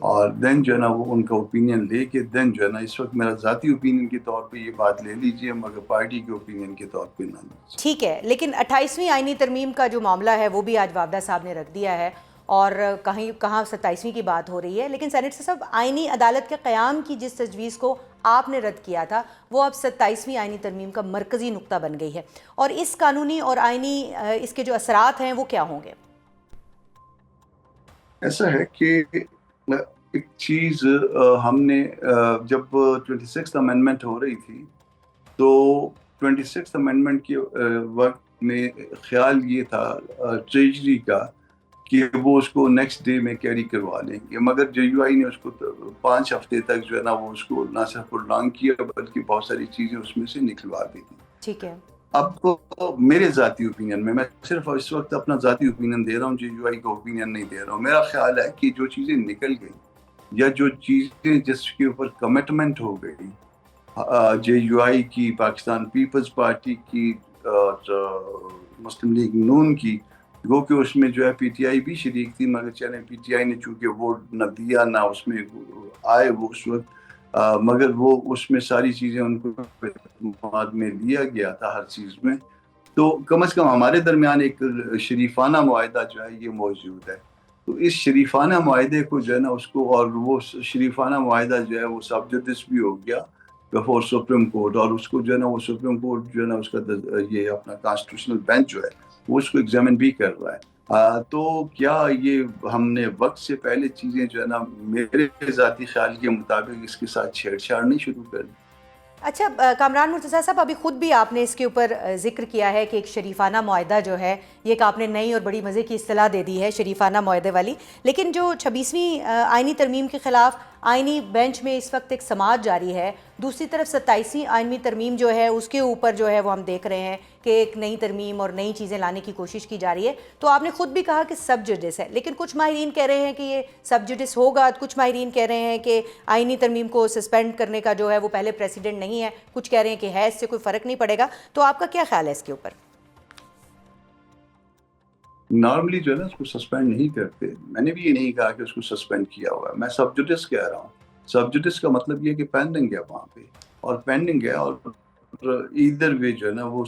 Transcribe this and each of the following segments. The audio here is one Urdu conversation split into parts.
اور دین جو ہے نا وہ ان کا اوپینین لے کے دین جو ہے نا اس وقت میرا ذاتی اوپینین کے طور پہ یہ بات لے لیجئے مگر پارٹی کے اوپینین کے طور پہ نہ لیجئے. ٹھیک ہے، لیکن 28ویں آئینی ترمیم کا جو معاملہ ہے وہ بھی آج وابدہ صاحب نے رکھ دیا ہے اور کہاں 27ویں کی بات ہو رہی ہے، لیکن سینیٹر صاحب آئینی عدالت کے قیام کی جس تجویز کو آپ نے رد کیا تھا وہ اب 27ویں آئینی ترمیم کا مرکزی نقطہ بن گئی ہے، اور اس قانونی اور آئینی اس کے جو اثرات ہیں وہ کیا ہوں گے؟ ایسا ہے کہ ایک چیز ہم نے جب 26th امینڈمنٹ ہو رہی تھی تو 26th امینڈمنٹ کے وقت میں خیال یہ تھا ٹریجری کا کہ وہ اس کو نیکسٹ ڈے میں کیری کروا لیں گے، مگر جے یو آئی نے اس کو 5 ہفتے تک جو ہے نا وہ اس کو نہ صرف پرولانگ کیا بلکہ بہت ساری چیزیں اس میں سے نکلوا دی تھی. ٹھیک ہے. اب میرے ذاتی اوپینین میں صرف اس وقت اپنا ذاتی اوپینین دے رہا ہوں، جے یو آئی کا اوپینین نہیں دے رہا ہوں. میرا خیال ہے کہ جو چیزیں نکل گئی یا جو چیزیں جس کے اوپر کمٹمنٹ ہو گئی جے یو آئی کی، پاکستان پیپلز پارٹی کی اور مسلم لیگ نون کی، وہ کہ اس میں جو ہے پی ٹی آئی بھی شریک تھی مگر چلیں پی ٹی آئی نے چونکہ ووٹ نہ دیا نہ اس میں آئے وہ اس وقت، مگر وہ اس میں ساری چیزیں ان کو اعتماد میں لیا گیا تھا ہر چیز میں، تو کم از کم ہمارے درمیان ایک شریفانہ معاہدہ جو ہے یہ موجود ہے. تو اس شریفانہ معاہدے کو جو ہے نا اس کو، اور وہ شریفانہ معاہدہ جو ہے وہ سب جڈس بھی ہو گیا بفور سپریم کورٹ، اور اس کو جو ہے نا وہ سپریم کورٹ جو ہے نا اس کا یہ اپنا کانسٹیٹیوشنل بینچ جو ہے وہ اس کو ایگزامن بھی کر رہا ہے. تو کیا یہ ہم نے وقت سے پہلے چیزیں جو ہے نا میرے ذاتی خیال کے مطابق اس کے ساتھ چھیڑ چھاڑ نہیں شروع کر دی؟ اچھا کامران مرتضیٰ صاحب، ابھی خود بھی آپ نے اس کے اوپر ذکر کیا ہے کہ ایک شریفانہ معاہدہ جو ہے یہ ایک آپ نے نئی اور بڑی مزے کی اصطلاح دے دی ہے شریفانہ معاہدے والی، لیکن جو 26ویں آئینی ترمیم کے خلاف آئینی بینچ میں اس وقت ایک سماعت جاری ہے، دوسری طرف 27ویں آئینی ترمیم جو ہے اس کے اوپر جو ہے وہ ہم دیکھ رہے ہیں کہ ایک نئی ترمیم اور نئی چیزیں لانے کی کوشش کی جا رہی ہے. تو آپ نے خود بھی کہا کہ سب جڈس ہے، لیکن کچھ ماہرین کہہ رہے ہیں کہ یہ سب جڈس ہوگا، کچھ ماہرین کہہ رہے ہیں کہ آئینی ترمیم کو سسپینڈ کرنے کا جو ہے وہ پہلے پریسیڈنٹ نہیں ہے، کچھ کہہ رہے ہیں کہ ہے اس سے کوئی فرق نہیں پڑے گا. تو آپ کا کیا خیال ہے اس کے اوپر؟ نارملی جو ہے نا اس کو سسپینڈ نہیں کرتے، میں نے بھی یہ نہیں کہا کہ اس کو سسپینڈ کیا ہوا ہے، میں سب جوڈس کہہ رہا ہوں. سب جوڈس کا مطلب یہ کہ پینڈنگ ہے وہاں پہ، اور پینڈنگ ہے، اور ایدر وے جو ہے نا وہ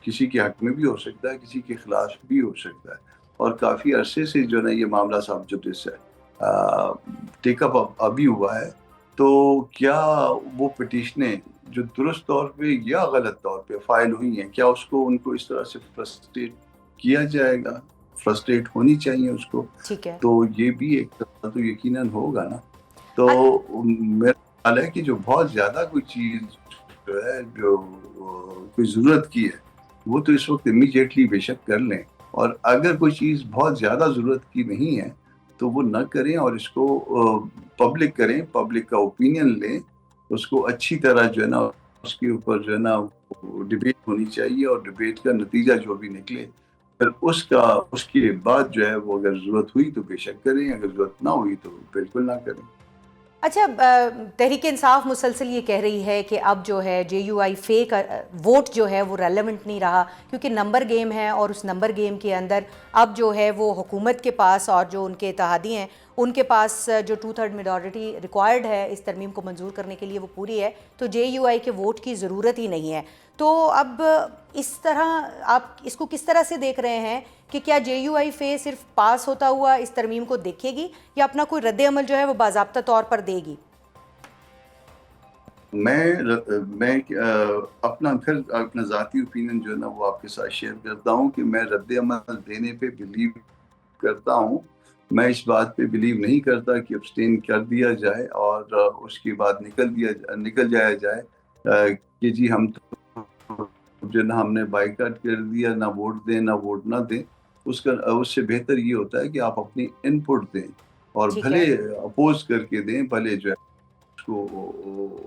کسی کے حق میں بھی ہو سکتا ہے، کسی کے خلاف بھی ہو سکتا ہے، اور کافی عرصے سے جو ہے نا یہ معاملہ سب جوڈس ہے ٹیک اپ ابھی ہوا ہے. تو کیا وہ پٹیشنیں جو درست طور پہ یا غلط طور پہ فائل ہوئی ہیں، کیا اس کو ان کو اس طرح سے فرسٹریٹ کیا جائے گا؟ فرسٹریٹ ہونی چاہیے اس کو. ٹھیک ہے. تو یہ بھی ایک طرح تو یقیناً ہوگا نا. تو میرا خیال ہے کہ جو بہت زیادہ کوئی چیز جو ہے جو کوئی ضرورت کی ہے وہ تو اس وقت امیجیٹلی بے شک کر لیں، اور اگر کوئی چیز بہت زیادہ ضرورت کی نہیں ہے تو وہ نہ کریں اور اس کو پبلک کریں، پبلک کا اوپینین لیں، اس کو اچھی طرح جو ہے نا اس کے اوپر جو ہے نا ڈبیٹ ہونی چاہیے، اور ڈبیٹ کا نتیجہ جو بھی نکلے پھر اس کے بعد جو ہے وہ اگر ضرورت ہوئی تو بے شک کریں، اگر ضرورت نہ ہوئی تو بالکل نہ کریں. اچھا تحریک انصاف مسلسل یہ کہہ رہی ہے کہ اب جو ہے جے یو آئی فے کا ووٹ جو ہے وہ ریلیونٹ نہیں رہا، کیونکہ نمبر گیم ہے، اور اس نمبر گیم کے اندر اب جو ہے وہ حکومت کے پاس اور جو ان کے اتحادی ہیں ان کے پاس جو 2/3 میجورٹی ریکوائرڈ ہے اس ترمیم کو منظور کرنے کے لیے وہ پوری ہے، تو جے یو آئی کے ووٹ کی ضرورت ہی نہیں ہے. تو اب اس طرح آپ اس کو کس طرح سے دیکھ رہے ہیں کہ کیا جے یو آئی فے صرف پاس ہوتا ہوا اس ترمیم کو دیکھے گی یا اپنا کوئی رد عمل جو ہے وہ باضابطہ طور پر دے گی؟ میں اپنا ذاتی اوپینین جو ہے نا وہ آپ کے ساتھ شیئر کرتا ہوں کہ میں رد عمل دینے پہ بلیو کرتا ہوں. میں اس بات پہ بلیو نہیں کرتا کہ ابسٹین کر دیا جائے اور اس کے بعد نکل جایا جائے کہ جی ہم جو نا ہم نے بائیکاٹ کر دیا، نہ ووٹ دیں نہ ووٹ نہ دیں. اس سے بہتر یہ ہوتا ہے کہ آپ اپنی ان پٹ دیں، اور بھلے اپوز کر کے دیں، بھلے جو ہے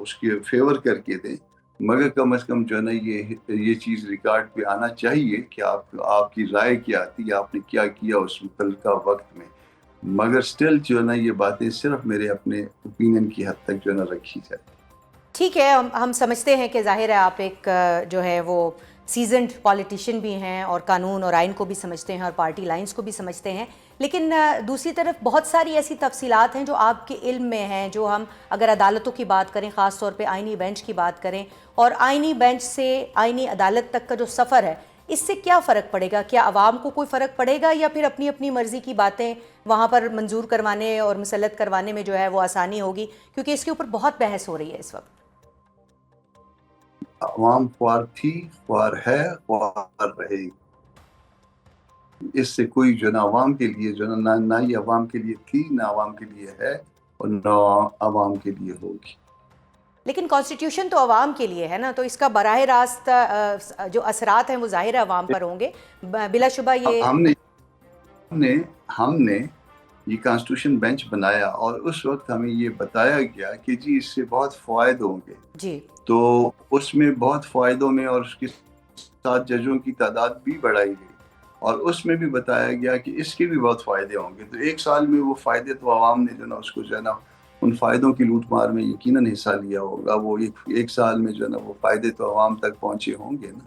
اس کے فیور کر کے دیں، مگر کم از کم جو ہے نا یہ چیز ریکارڈ پہ آنا چاہیے کہ آپ کی رائے کیا تھی، آپ نے کیا کیا اس متعلقہ وقت میں. مگر سٹل جو ہے نا یہ باتیں صرف میرے اپنے اوپینین کی حد تک جو ہے نا رکھی جائے. ٹھیک ہے، ہم سمجھتے ہیں کہ ظاہر ہے آپ ایک جو ہے وہ سیزنڈ پالیٹیشین بھی ہیں اور قانون اور آئین کو بھی سمجھتے ہیں اور پارٹی لائنز کو بھی سمجھتے ہیں، لیکن دوسری طرف بہت ساری ایسی تفصیلات ہیں جو آپ کے علم میں ہیں، جو ہم اگر عدالتوں کی بات کریں، خاص طور پہ آئینی بینچ کی بات کریں، اور آئینی بینچ سے آئینی عدالت تک کا جو سفر ہے، اس سے کیا فرق پڑے گا؟ کیا عوام کو کوئی فرق پڑے گا، یا پھر اپنی اپنی مرضی کی باتیں وہاں پر منظور کروانے اور مسلط کروانے میں جو ہے وہ آسانی ہوگی؟ کیونکہ اس کے اوپر بہت بحث ہو رہی ہے اس وقت۔ عوام خوار تھی، خوار ہے، خوار رہے گی۔ اس سے کوئی جو نا عوام کے لیے جو نہ یہ عوام کے لیے تھی، نہ عوام کے لیے ہے، اور نہ عوام کے لیے ہوگی۔ لیکن کانسٹیٹیوشن تو عوام کے لیے ہے نا، تو اس کا براہ راست جو اثرات ہیں وہ ظاہر عوام پر ہوں گے بلا شبہ۔ یہ ہم نے یہ کانسٹیٹیوشن بینچ بنایا اور اس وقت ہمیں یہ بتایا گیا کہ جی اس سے بہت فوائد ہوں گے جی، تو اس میں بہت فائدوں میں اور اس کے ساتھ ججوں کی تعداد بھی بڑھائی گئی، اور اس میں بھی بتایا گیا کہ اس کے بھی بہت فائدے ہوں گے۔ تو ایک سال میں وہ فائدے تو عوام نے جو نا اس کو جو ہے نا ان فائدوں کی لوٹ مار میں یقیناً حصہ لیا ہوگا، وہ ایک سال میں جو ہے نا وہ فائدے تو عوام تک پہنچے ہوں گے نا۔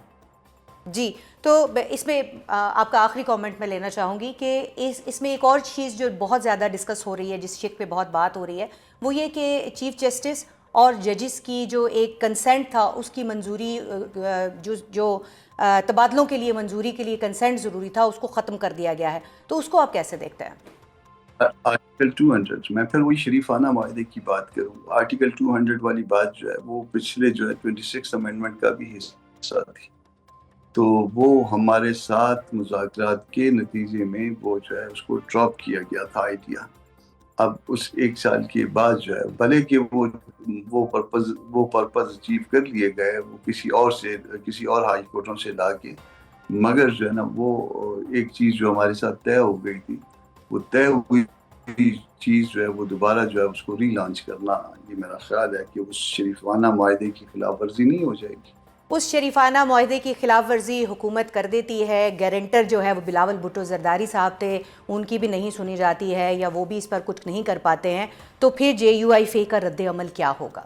جی، تو اس میں آپ کا آخری کامنٹ میں لینا چاہوں گی کہ اس میں ایک اور چیز جو بہت زیادہ ڈسکس ہو رہی ہے، جس شک پہ بہت بات ہو رہی ہے، وہ یہ کہ چیف جسٹس اور ججز کی جو ایک کنسنٹ تھا، اس کی منظوری جو تبادلوں کے لیے منظوری کے لیے کنسنٹ ضروری تھا، اس کو ختم کر دیا گیا ہے، تو اس کو آپ کیسے دیکھتے ہیں؟ آرٹیکل 200، میں پھر وہی شریفانہ معاہدے کی بات کروں، آرٹیکل 200 والی بات جو ہے وہ پچھلے جو ہے 26 امینڈمنٹ کا بھی حصہ تھی، تو وہ ہمارے ساتھ مذاکرات کے نتیجے میں وہ جو ہے اس کو ڈراپ کیا گیا تھا آئیڈیا۔ اب اس ایک سال کے بعد جو ہے بھلے کہ وہ پرپز اچیو کر لیے گئے، وہ کسی اور ہائی کورٹوں سے لا کے، مگر جو ہے نا وہ ایک چیز جو ہمارے ساتھ طے ہو گئی تھی، وہ طے ہوئی چیز جو ہے وہ دوبارہ جو ہے اس کو ری لانچ کرنا، یہ میرا خیال ہے کہ اس شریفانہ معاہدے کی خلاف ورزی نہیں ہو جائے گی۔ اس شریفانہ معاہدے کی خلاف ورزی حکومت کر دیتی ہے، گارنٹر جو ہے وہ بلاول بھٹو زرداری صاحب تھے، ان کی بھی نہیں سنی جاتی ہے یا وہ بھی اس پر کچھ نہیں کر پاتے ہیں، تو پھر JUI کا رد عمل کیا ہوگا؟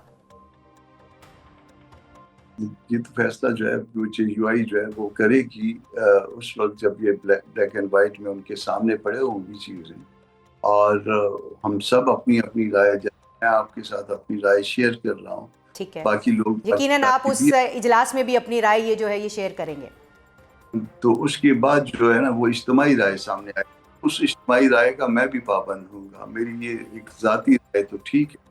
یہ تو فیصلہ جو ہے JUI جو ہے وہ کرے گی اس وقت جب یہ بلیک اینڈ وائٹ میں ان کے سامنے پڑے ہوں گی چیزیں، اور ہم سب اپنی اپنی رائے، میں آپ کے ساتھ اپنی رائے شیئر کر رہا ہوں، ٹھیک ہے، باقی لوگ یقیناً آپ اس اجلاس میں بھی اپنی رائے یہ جو ہے یہ شیئر کریں گے، تو اس کے بعد جو ہے نا وہ اجتماعی رائے سامنے آئے، اس اجتماعی رائے کا میں بھی پابند ہوں گا۔ میری یہ ایک ذاتی رائے تو ٹھیک ہے،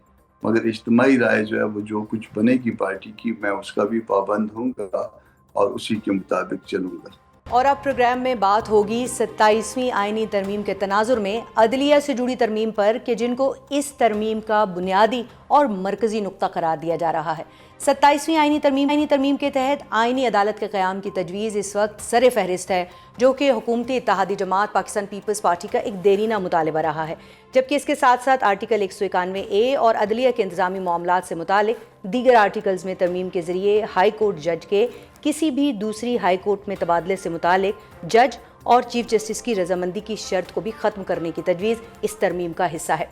مگر اجتماعی رائے جو ہے وہ جو کچھ بنے گی پارٹی کی، میں اس کا بھی پابند ہوں گا اور اسی کے مطابق چلوں گا۔ اور اب پروگرام میں بات ہوگی 27ویں آئینی ترمیم کے تناظر میں عدلیہ سے جڑی ترمیم پر، کہ جن کو اس ترمیم کا بنیادی اور مرکزی نقطہ قرار دیا جا رہا ہے۔ 27ویں آئینی ترمیم کے تحت آئینی عدالت کے قیام کی تجویز اس وقت سر فہرست ہے، جو کہ حکومتی اتحادی جماعت پاکستان پیپلز پارٹی کا ایک دیرینہ مطالبہ رہا ہے، جبکہ اس کے ساتھ ساتھ آرٹیکل 191A اور عدلیہ کے انتظامی معاملات سے متعلق دیگر آرٹیکلز میں ترمیم کے ذریعے ہائی کورٹ جج کے کسی بھی دوسری ہائی کورٹ میں تبادلے سے متعلق جج اور چیف جسٹس کی رضامندی کی شرط کو بھی ختم کرنے کی تجویز اس ترمیم کا حصہ ہے۔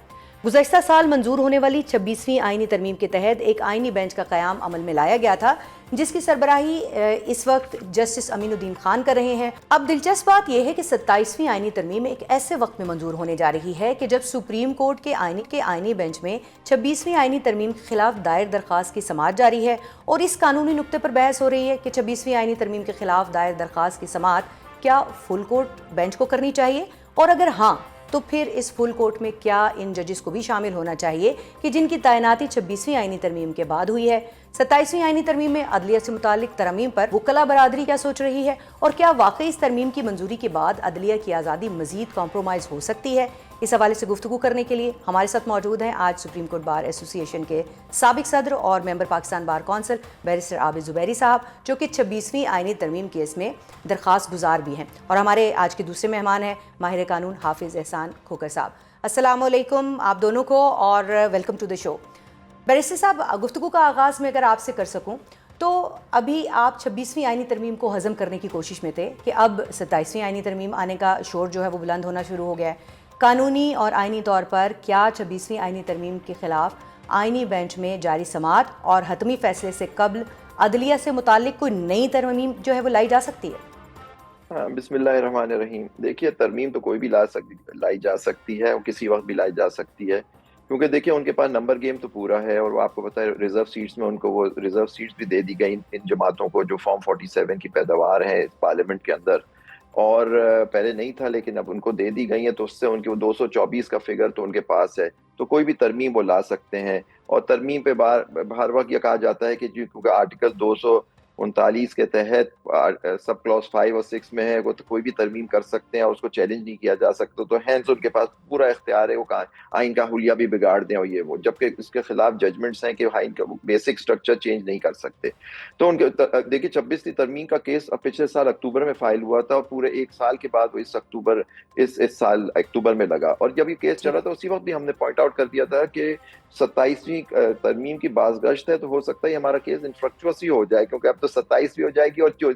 گزشتہ سال منظور ہونے والی 26ویں آئینی ترمیم کے تحت ایک آئینی بینچ کا قیام عمل میں لایا گیا تھا، جس کی سربراہی اس وقت جسٹس امین الدین خان کر رہے ہیں۔ اب دلچسپ بات یہ ہے کہ 27ویں آئینی ترمیم ایک ایسے وقت میں منظور ہونے جا رہی ہے کہ جب سپریم کورٹ کے آئینی بینچ میں 26ویں آئینی ترمیم کے خلاف دائر درخواست کی سماعت جاری ہے، اور اس قانونی نقطے پر بحث ہو رہی ہے کہ 26ویں آئینی ترمیم کے خلاف دائر درخواست کی سماعت کیا فل کورٹ بینچ کو کرنی چاہیے، اور اگر ہاں تو پھر اس فل کورٹ میں کیا ان ججز کو بھی شامل ہونا چاہیے کہ جن کی تعیناتی 26ویں آئینی ترمیم کے بعد ہوئی ہے۔ 27ویں آئینی ترمیم میں عدلیہ سے متعلق ترامیم پر وکلا برادری کیا سوچ رہی ہے، اور کیا واقعی اس ترمیم کی منظوری کے بعد عدلیہ کی آزادی مزید کمپرومائز ہو سکتی ہے؟ اس حوالے سے گفتگو کرنے کے لیے ہمارے ساتھ موجود ہیں آج سپریم کورٹ بار ایسوسی ایشن کے سابق صدر اور ممبر پاکستان بار کونسل بیرسٹر عابد زبیری صاحب، جو کہ 26ویں آئینی ترمیم کیس میں درخواست گزار بھی ہیں، اور ہمارے آج کے دوسرے مہمان ہیں ماہر قانون حافظ احسان کھوکر صاحب۔ السلام علیکم آپ دونوں کو، اور welcome to the show. Barrister صاحب، گفتگو کا آغاز میں اگر آپ سے کر سکوں تو ابھی آپ 26ویں آئینی ترمیم کو ہضم کرنے کی کوشش میں تھے کہ اب 27ویں آئینی ترمیم آنے کا شور جو ہے وہ بلند ہونا شروع ہو گیا ہے۔ قانونی اور آئینی طور پر کیا 26ویں آئینی ترمیم کے خلاف آئینی بینچ میں جاری سماعت اور حتمی فیصلے سے قبل عدلیہ سے متعلق کوئی نئی ترمیم جو ہے وہ لائی جا سکتی ہے؟ ہاں، بسم اللہ الرحمن الرحیم. دیکھیے ترمیم تو کوئی بھی لائی جا سکتی ہے اور کسی وقت بھی لائی جا سکتی ہے، کیونکہ دیکھیے ان کے پاس نمبر گیم تو پورا ہے، اور وہ آپ کو پتا ہے ریزرو سیٹس میں ان کو وہ ریزرو سیٹس بھی دے دی گئی ان جماعتوں کو جو فارم 47 کی پیداوار ہے پارلیمنٹ کے اندر. اور پہلے نہیں تھا لیکن اب ان کو دے دی گئی ہیں، تو اس سے ان کی وہ 224 کا فگر تو ان کے پاس ہے، تو کوئی بھی ترمیم وہ لا سکتے ہیں. اور ترمیم پہ ہر وقت یہ کہا جاتا ہے کہ کیونکہ آرٹیکل 239 کے تحت سب کلاس 5 اور 6 میں ہے، وہ تو کوئی بھی ترمیم کر سکتے ہیں اور اس کو چیلنج نہیں کیا جا سکتا، تو ہینس ان کے پاس پورا اختیار ہے وہ آئین کا حلیہ بھی بگاڑ دیں اور یہ وہ، جبکہ اس کے خلاف ججمنٹس ہیں کہ آئین کا بیسک سٹرکچر چینج نہیں کر سکتے. تو ان کے دیکھیے 26ویں ترمیم کا کیس پچھلے سال اکتوبر میں فائل ہوا تھا، اور پورے ایک سال کے بعد وہ اس سال اکتوبر میں لگا. اور جب یہ کیس چلا تھا اسی وقت بھی ہم نے پوائنٹ آؤٹ کر دیا تھا کہ 27ویں ترمیم کی بازگشت ہے، تو ہو سکتا ہے ہمارا کیس انفرکچوس ہی ہو جائے، کیونکہ اب تو 27 بھی ہو جائے گی اور جو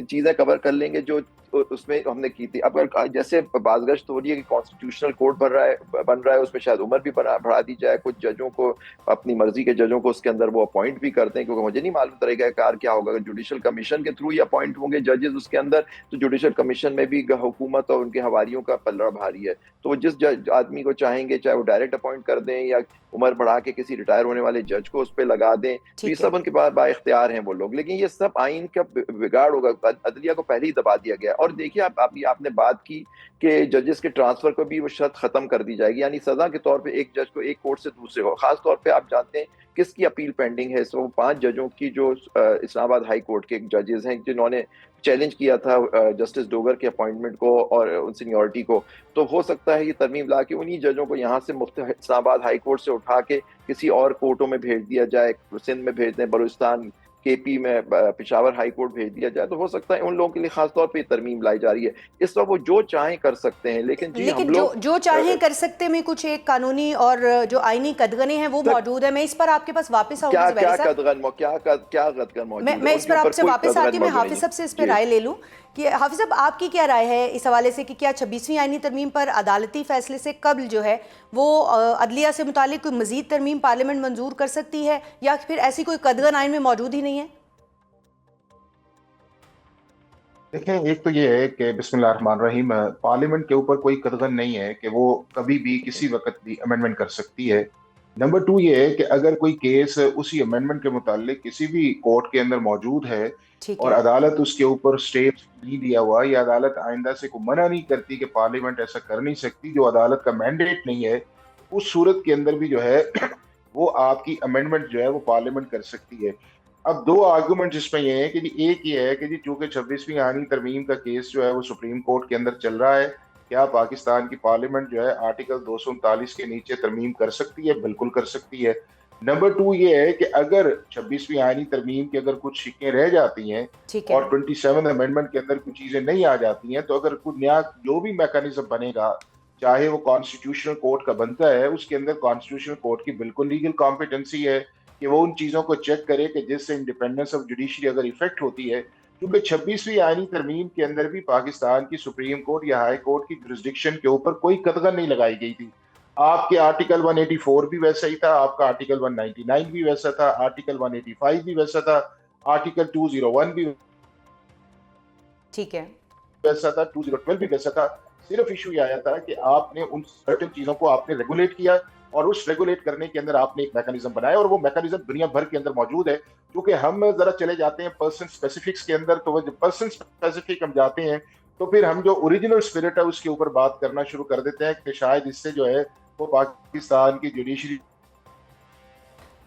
چیزیں کور کر لیں گے جو اس میں ہم نے کی تھی. اب جیسے بازگشت ہو رہی ہے کہ کانسٹیٹیوشنل کورٹ بن رہا ہے، اس میں شاید عمر بھی بڑھا دی جائے، کچھ ججوں کو اپنی مرضی کے ججوں کو اس کے اندر وہ اپوائنٹ بھی کرتے ہیں، کیونکہ مجھے نہیں معلوم طریقہ کار کیا ہوگا. اگر جوڈیشل کمیشن کے تھرو ہی اپوائنٹ ہوں گے ججز اس کے اندر، تو جوڈیشل کمیشن میں بھی حکومت اور ان کے حواریوں کا پلڑا بھاری ہے، تو وہ جس آدمی کو چاہیں گے چاہے وہ ڈائریکٹ اپوائنٹ کر دیں یا عمر بڑھا کے کسی ریٹائر ہونے والے جج کو اس پہ لگا دیں، تو یہ سب ان کے پاس با اختیار ہیں وہ لوگ. لیکن یہ سب آئین کا بگاڑ ہوگا، عدلیہ کو پہلے ہی دبا دیا گیا. اور دیکھیے آپ نے بات کی کہ ججز کے ٹرانسفر کو بھی وہ شرط ختم کر دی جائے گی، یعنی سزا کے طور پہ ایک جج کو ایک کورٹ سے دوسرے کو، خاص طور پہ آپ جانتے ہیں کس کی اپیل پینڈنگ ہے، سو 5 ججوں کی جو اسلام آباد ہائی کورٹ کے ججز ہیں جنہوں نے چیلنج کیا تھا جسٹس ڈوگر کے اپوائنٹمنٹ کو اور ان سینیورٹی کو. تو ہو سکتا ہے یہ ترمیم لا کے انہی ججوں کو یہاں سے اسلام آباد ہائی کورٹ سے اٹھا کے کسی اور کورٹوں میں بھیج دیا جائے، سندھ میں بھیج دیں، بلوچستان کے پی میں پشاور ہائی کورٹ بھیج دیا جائے. تو ہو سکتا ہے ان لوگوں کے لیے خاص طور پہ یہ ترمیم لائی جا رہی ہے. اس وقت وہ جو چاہیں کر سکتے ہیں، لیکن ہم لوگ جو چاہیں کر سکتے میں کچھ ایک قانونی اور جو آئینی قدغنیں ہیں وہ موجود ہیں. میں اس پر آپ کے پاس واپس آؤں گی کیا قدغن موجود ہے، میں اس پر آپ سے واپس آتی میں حافظ صاحب سے اس پہ رائے لے لوں کہ حافظ صاحب آپ کی کیا رائے ہے اس حوالے سے کہ کیا 26ویں آئینی ترمیم پر عدالتی فیصلے سے قبل جو ہے وہ عدلیہ سے متعلق کوئی مزید ترمیم پارلیمنٹ منظور کر سکتی ہے، یا پھر ایسی کوئی قدغن آئین میں موجود ہی نہیں ہے؟ دیکھیں، ایک تو یہ ہے کہ بسم اللہ الرحمن الرحیم، پارلیمنٹ کے اوپر کوئی قدغن نہیں ہے کہ وہ کبھی بھی کسی وقت بھی امینڈمنٹ کر سکتی ہے. نمبر 2 یہ ہے کہ اگر کوئی کیس اسی امینڈمنٹ کے متعلق کسی بھی کورٹ کے اندر موجود ہے اور عدالت اس کے اوپر سٹے نہیں دیا ہوا، یا عدالت آئندہ سے کوئی منع نہیں کرتی کہ پارلیمنٹ ایسا کر نہیں سکتی، جو عدالت کا مینڈیٹ نہیں ہے، اس صورت کے اندر بھی جو ہے وہ آپ کی امینڈمنٹ جو ہے وہ پارلیمنٹ کر سکتی ہے. اب 2 آرگومنٹ اس میں یہ ہے کہ ایک یہ ہے کہ چونکہ 26ویں آئینی ترمیم کا کیس جو ہے وہ سپریم کورٹ کے اندر چل رہا ہے، کیا پاکستان کی پارلیمنٹ جو ہے آرٹیکل 239 کے نیچے ترمیم کر سکتی ہے؟ بالکل کر سکتی ہے. نمبر 2 یہ ہے کہ اگر 26ویں آئینی ترمیم کی اگر کچھ شکیں رہ جاتی ہیں اور 27 امینڈمنٹ کے اندر کچھ چیزیں نہیں آ جاتی ہیں، تو اگر کوئی نیا جو بھی میکانزم بنے گا، چاہے وہ کانسٹیٹیوشنل کورٹ کا بنتا ہے، اس کے اندر کانسٹیٹیوشنل کورٹ کی بالکل لیگل کمپیٹنسی ہے کہ وہ ان چیزوں کو چیک کرے کہ جس سے انڈیپینڈنس آف جوڈیشری اگر ایفیکٹ ہوتی ہے. کیونکہ 26ویں آئینی ترمیم کے اندر بھی پاکستان کی سپریم کورٹ یا ہائی کورٹ کی جورسڈکشن کے اوپر کوئی قدغن نہیں لگائی گئی تھی. آپ کے آرٹیکل 184 بھی ویسا ہی تھا، آپ کا آرٹیکل 199 بھی ویسا تھا، آرٹیکل 185 بھی ویسا تھا، آرٹیکل 201 بھی ویسا تھا، 2012 بھی ویسا تھا. صرف ایشو یہ آیا تھا کہ آپ نے ان سرٹن چیزوں کو آپ نے ریگولیٹ کیا، اور اس ریگولیٹ کرنے کے اندر آپ نے ایک میکانزم بنایا، اور وہ میکانزم دنیا بھر کے اندر موجود ہے. کیونکہ ہم ذرا چلے جاتے ہیں پرسن اسپیسیفکس کے اندر، تو وہ جب پرسن اسپیسیفک ہم جاتے ہیں تو پھر ہم جو اوریجنل اسپرٹ ہے اس کے اوپر بات کرنا شروع کر دیتے ہیں کہ شاید اس سے جو ہے وہ پاکستان کی جوڈیشری.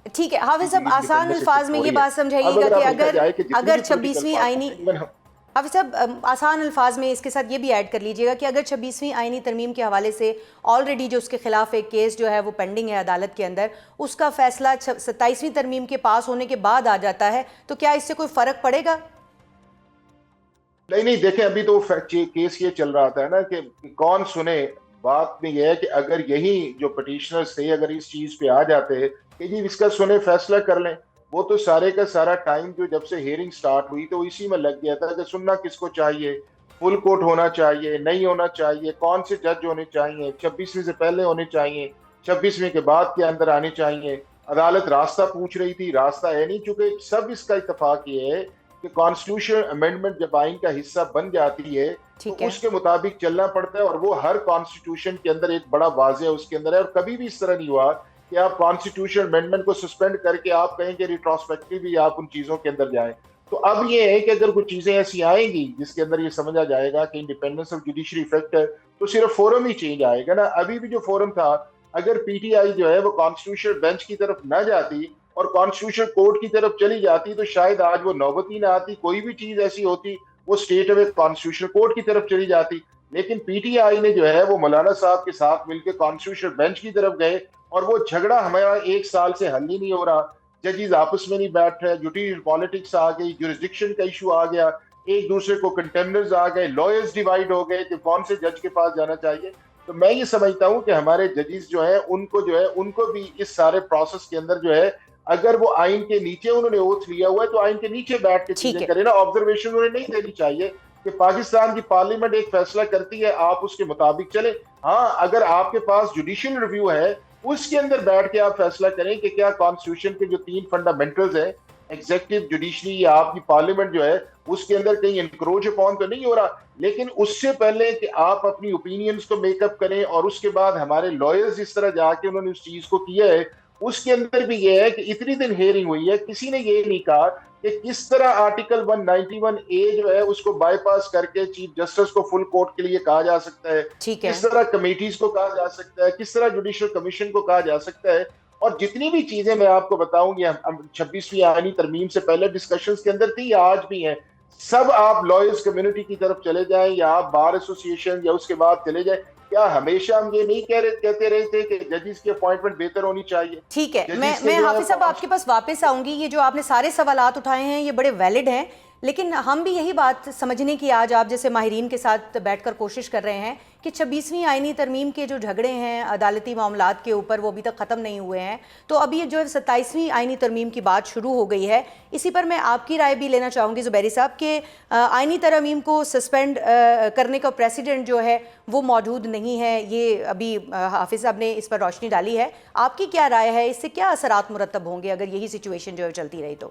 ٹھیک ہے حافظ صاحب، آسان الفاظ میں یہ بات سمجھائیے گا کہ اگر 26ویں آئینی حافظ صاحب آسان الفاظ میں اس کے ساتھ یہ بھی ایڈ کر لیجئے گا کہ اگر 26ویں آئینی ترمیم کے حوالے سے آلریڈی جو اس کے خلاف ایک کیس جو ہے وہ پینڈنگ ہے عدالت کے اندر، اس کا فیصلہ 27ویں ترمیم کے پاس ہونے کے بعد آ جاتا ہے، تو کیا اس سے کوئی فرق پڑے گا؟ نہیں دیکھیں، ابھی تو کیس یہ چل رہا تھا نا کہ کون سنے. بات میں یہ ہے کہ اگر یہی جو پٹیشنرز تھے اگر اس چیز پہ آ جاتے کہ جی اس کا سنے فیصلہ کر لیں، وہ تو سارے کا سارا ٹائم جو جب سے ہیئرنگ سٹارٹ ہوئی تو اسی میں لگ گیا تھا کہ سننا کس کو چاہیے، فل کورٹ ہونا چاہیے، نہیں ہونا چاہیے، کون سے جج ہونے چاہیے، 26ویں سے پہلے ہونے چاہیے، 26ویں کے بعد کے اندر آنے چاہیے. عدالت راستہ پوچھ رہی تھی، راستہ ہے نہیں. چونکہ سب اس کا اتفاق یہ ہے کہ کانسٹیٹیوشن امینڈمنٹ جب آئین کا حصہ بن جاتی ہے تو اس کے مطابق چلنا پڑتا ہے، اور وہ ہر کانسٹیٹیوشن کے اندر ایک بڑا واضح اس کے اندر ہے، اور کبھی بھی اس طرح نہیں ہوا کہ آپ کانسٹیٹیوشن امینڈمنٹ کو سسپینڈ کر کے آپ کہیں کہ ریٹروسپیکٹیولی آپ ان چیزوں کے اندر جائیں. تو اب یہ ہے کہ اگر کچھ چیزیں ایسی آئیں گی جس کے اندر یہ سمجھا جائے گا کہ انڈیپینڈنس آف جوڈیشری افیکٹ ہے، تو صرف فورم ہی چینج آئے گا نا. ابھی بھی جو فورم تھا، اگر پی ٹی آئی جو ہے وہ کانسٹیٹیوشن بینچ کی طرف نہ جاتی اور کانسٹیٹیوشن کورٹ کی طرف چلی جاتی تو شاید آج وہ نوبت ہی نہ آتی، کوئی بھی چیز ایسی ہوتی وہ اسٹیٹ اوے کانسٹیٹیوشن کورٹ کی طرف چلی جاتی. لیکن پی ٹی آئی نے جو ہے وہ مولانا صاحب کے ساتھ مل کے کانسٹیٹیوشن بینچ کی طرف گئے، اور وہ جھگڑا ہمارا 1 سال سے حل ہی نہیں ہو رہا. ججز آپس میں نہیں بیٹھ رہے، جوڈیشل پالیٹکس آ گئی، جورسڈکشن کا ایشو آ گیا، ایک دوسرے کو کنٹینڈرز آ گئے، لائرز ڈیوائیڈ ہو گئے کہ کون سے جج کے پاس جانا چاہیے. تو میں یہ سمجھتا ہوں کہ ہمارے ججز جو ہیں ان کو بھی اس سارے پروسیس کے اندر جو ہے، اگر وہ آئین کے نیچے انہوں نے اوتھ لیا ہوا ہے تو آئین کے نیچے بیٹھ کے چیزیں کریں نا. آبزرویشن انہیں نہیں دینی چاہیے کہ پاکستان کی پارلیمنٹ ایک فیصلہ کرتی ہے آپ اس کے مطابق چلیں. ہاں، اگر آپ کے پاس جوڈیشل ریویو ہے اس کے اندر بیٹھ کے آپ فیصلہ کریں کہ کیا کانسٹیٹیوشن کے جو 3 فنڈامنٹلز ہیں، ایگزیکٹو، جوڈیشری یا آپ کی پارلیمنٹ جو ہے، اس کے اندر کہیں انکروچ اپون تو نہیں ہو رہا. لیکن اس سے پہلے کہ آپ اپنی اوپینینز کو میک اپ کریں، اور اس کے بعد ہمارے لائرز اس طرح جا کے انہوں نے اس چیز کو کیا ہے، اس کے اندر بھی یہ ہے کہ اتنی دن ہیئرنگ ہوئی ہے، کسی نے یہ نہیں کہا کہ کس طرح آرٹیکل 191A جو ہے اس کو بائی پاس کر کے چیف جسٹس کو فل کورٹ کے لیے کہا جا سکتا ہے، کس طرح کمیٹیز کو کہا جا سکتا ہے، کس طرح جوڈیشل کمیشن کو کہا جا سکتا ہے. اور جتنی بھی چیزیں میں آپ کو بتاؤں گی 26ویں آئینی ترمیم سے پہلے ڈسکشنز کے اندر تھی، آج بھی ہیں، سب آپ لائرز کمیونٹی کی طرف چلے جائیں یا آپ بار ایسوسیشن یا اس کے بعد چلے جائیں، کیا ہمیشہ ہم یہ نہیں کہتے رہے تھے کہ ججز کی اپوائنٹمنٹ بہتر ہونی چاہیے؟ ٹھیک ہے، میں حافظ صاحب آپ کے پاس واپس آؤں گی. یہ جو آپ نے سارے سوالات اٹھائے ہیں یہ بڑے ویلڈ ہیں، لیکن ہم بھی یہی بات سمجھنے کی آج آپ جیسے ماہرین کے ساتھ بیٹھ کر کوشش کر رہے ہیں کہ 26ویں آئینی ترمیم کے جو جھگڑے ہیں عدالتی معاملات کے اوپر وہ ابھی تک ختم نہیں ہوئے ہیں. تو اب یہ جو 27ویں آئینی ترمیم کی بات شروع ہو گئی ہے، اسی پر میں آپ کی رائے بھی لینا چاہوں گی زبیری صاحب کہ آئینی ترمیم کو سسپینڈ کرنے کا پریسیڈنٹ جو ہے وہ موجود نہیں ہے. یہ ابھی حافظ صاحب نے اس پر روشنی ڈالی ہے، آپ کی کیا رائے ہے؟ اس سے کیا اثرات مرتب ہوں گے اگر یہی سچویشن جو ہے چلتی رہی؟ تو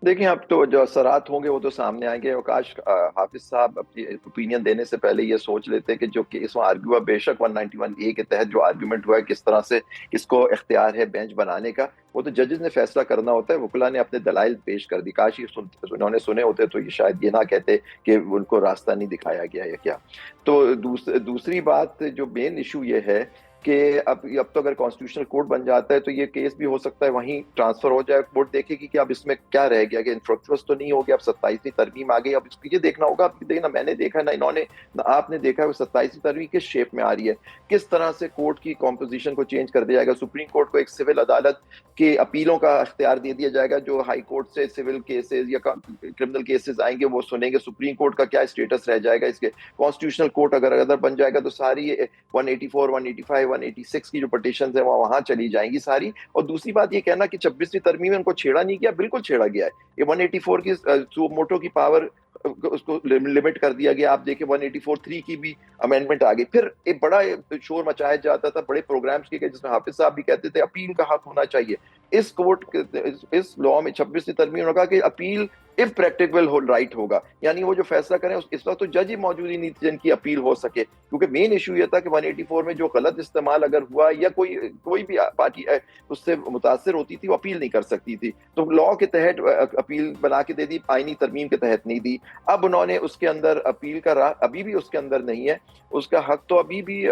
دیکھیں، اب تو جو اثرات ہوں گے وہ تو سامنے آئیں گے. کاش حافظ صاحب اپنی اوپینین دینے سے پہلے یہ سوچ لیتے کہ جو کیس وہاں آرگیو ہے، بے شک 191A کے تحت جو آرگیومنٹ ہوا ہے کس طرح سے اس کو اختیار ہے بینچ بنانے کا، وہ تو ججز نے فیصلہ کرنا ہوتا ہے. وکلا نے اپنے دلائل پیش کر دی، کاش انہوں نے سنے ہوتے تو یہ شاید یہ نہ کہتے کہ ان کو راستہ نہیں دکھایا گیا یا کیا. تو دوسری بات جو مین ایشو یہ ہے کہ اب تو اگر کانسٹیٹیوشنل کورٹ بن جاتا ہے تو یہ کیس بھی ہو سکتا ہے وہیں ٹرانسفر ہو جائے. کورٹ دیکھے گی کہ اب اس میں کیا رہ گیا، کہ انفرکچوس تو نہیں ہو گیا. اب 27ویں ترمیم آ گئی، اب اس کو یہ دیکھنا ہوگا. اب دیکھنا، میں نے دیکھا نہ انہوں نے نہ آپ نے دیکھا، 27ویں ترمیم کس شیپ میں آ رہی ہے، کس طرح سے کورٹ کی کمپوزیشن کو چینج کر دیا جائے گا. سپریم کورٹ کو ایک سول عدالت کے اپیلوں کا اختیار دے دیا جائے گا. جو ہائی کورٹ سے سول کیسز یا کرمنل کیسز آئیں گے وہ سنیں گے. سپریم کورٹ کا کیا اسٹیٹس رہ جائے گا اس کے. کانسٹیٹیوشنل کورٹ اگر بن جائے گا تو ساری 184 185 186 کی جو پٹیشنز ہیں وہاں چلی جائیں گی ساری. اور دوسری بات یہ کہنا کہ 26ویں ترمیم میں ان کو چھیڑا نہیں گیا، بالکل چھیڑا گیا ہے. یہ 184 کی سو موٹو کی پاور اس کو لمٹ کر دیا گیا. آپ دیکھیں 184(3) کی بھی امینڈمنٹ آ گئی. پھر ایک بڑا شور مچایا جاتا تھا بڑے پروگرامز کے، جس میں حافظ صاحب بھی کہتے تھے اپیل کا حق ہونا چاہیے. اس کورٹ اس لا میں 26ویں ترمیم نے کہا کہ اپیل if practicable رائٹ ہوگا، یعنی وہ جو فیصلہ کریں اس وقت تو جج ہی موجود ہی نہیں جن کی اپیل ہو سکے. کیونکہ مین ایشو یہ تھا کہ 184 میں جو غلط استعمال اگر ہوا یا کوئی بھی پارٹی اس سے متاثر ہوتی تھی وہ اپیل نہیں کر سکتی تھی. تو لا کے تحت اپیل بنا کے دے دی، آئینی ترمیم کے تحت نہیں دی. اب انہوں نے اس کے اندر اپیل کا راہ ابھی بھی اس کے اندر نہیں ہے. اس کا حق تو ابھی بھی